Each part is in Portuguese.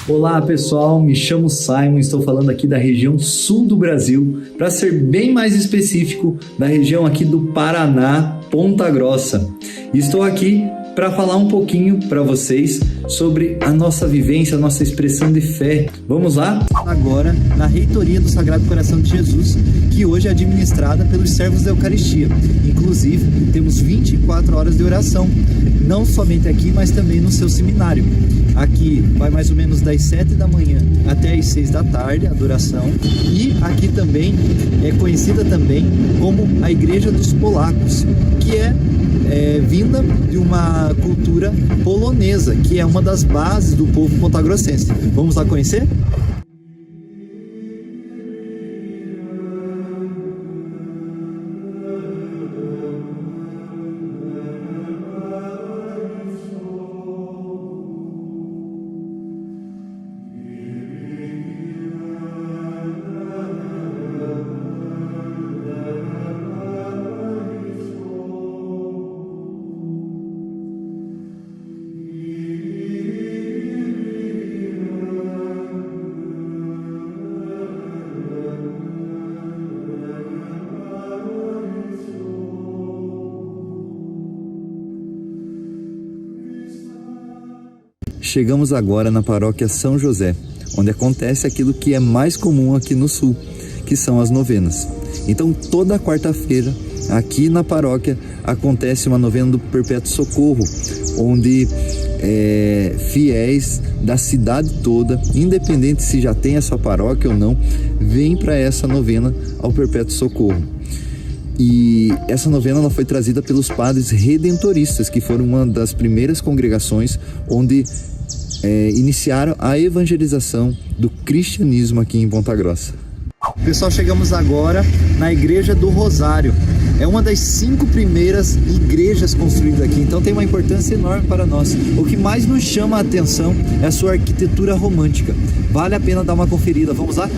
Olá pessoal, me chamo Simon, estou falando aqui da região sul do Brasil, para ser bem mais específico, da região aqui do Paraná, Ponta Grossa. E estou aqui para falar um pouquinho para vocês sobre a nossa vivência, a nossa expressão de fé. Vamos lá? Agora, na reitoria do Sagrado Coração de Jesus, que hoje é administrada pelos servos da Eucaristia. Inclusive, temos 24 horas de oração, não somente aqui, mas também no seu seminário. Aqui vai mais ou menos das 7 da manhã até as 6 da tarde a adoração. E aqui também é conhecida também como a Igreja dos Polacos, que é vinda de uma cultura polonesa, que é uma das bases do povo pontagrossense. Vamos lá conhecer? Chegamos agora na paróquia São José, onde acontece aquilo que é mais comum aqui no sul, que são as novenas. Então, toda quarta-feira, aqui na paróquia, acontece uma novena do Perpétuo Socorro, onde fiéis da cidade toda, independente se já tem a sua paróquia ou não, vêm para essa novena ao Perpétuo Socorro. E essa novena ela foi trazida pelos padres redentoristas, que foram uma das primeiras congregações onde iniciaram a evangelização do cristianismo aqui em Ponta Grossa. Pessoal, chegamos agora na Igreja do Rosário. É uma das 5 primeiras igrejas construídas aqui, então tem uma importância enorme para nós. O que mais nos chama a atenção é a sua arquitetura romântica. Vale a pena dar uma conferida. Vamos lá?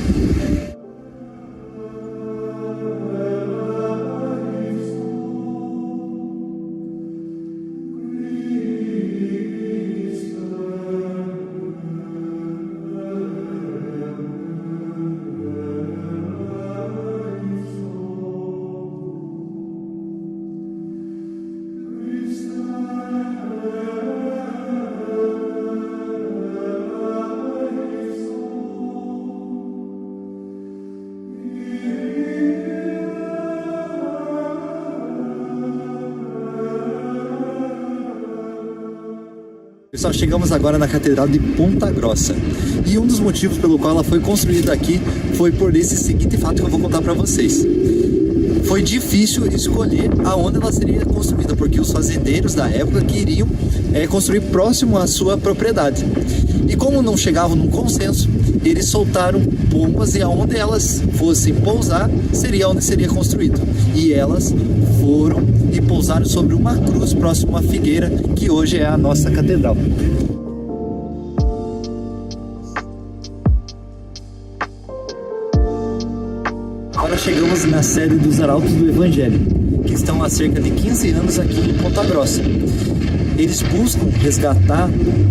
Pessoal, chegamos agora na Catedral de Ponta Grossa. E um dos motivos pelo qual ela foi construída aqui foi por esse seguinte fato que eu vou contar para vocês. Foi difícil escolher aonde ela seria construída, porque os fazendeiros da época queriam construir próximo à sua propriedade. E como não chegavam num consenso, eles soltaram pombas e aonde elas fossem pousar, seria onde seria construído. E elas foram e pousaram sobre uma cruz próximo à figueira, que hoje é a nossa catedral. Agora chegamos na sede dos Arautos do Evangelho, que estão há cerca de 15 anos aqui em Ponta Grossa. Eles buscam resgatar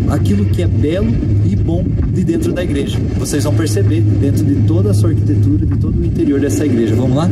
aquilo que é belo e bom de dentro da igreja. Vocês vão perceber dentro de toda a sua arquitetura, de todo o interior dessa igreja. Vamos lá?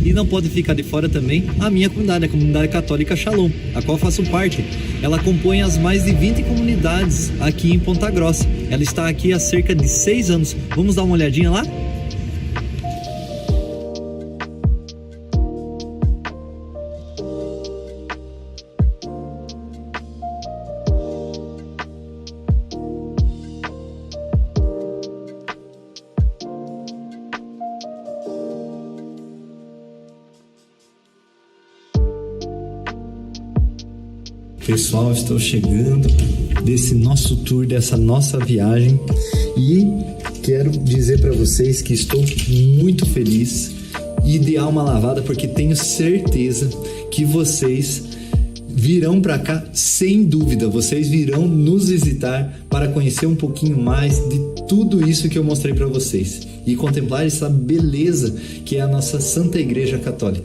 E não pode ficar de fora também a minha comunidade, a comunidade católica Shalom, a qual faço parte. Ela compõe as mais de 20 comunidades aqui em Ponta Grossa. Ela está aqui há cerca de 6 anos. Vamos dar uma olhadinha lá? Pessoal, estou chegando desse nosso tour, dessa nossa viagem, e quero dizer para vocês que estou muito feliz e de alma lavada, porque tenho certeza que vocês virão para cá sem dúvida. Vocês virão nos visitar para conhecer um pouquinho mais de tudo isso que eu mostrei para vocês e contemplar essa beleza que é a nossa Santa Igreja Católica.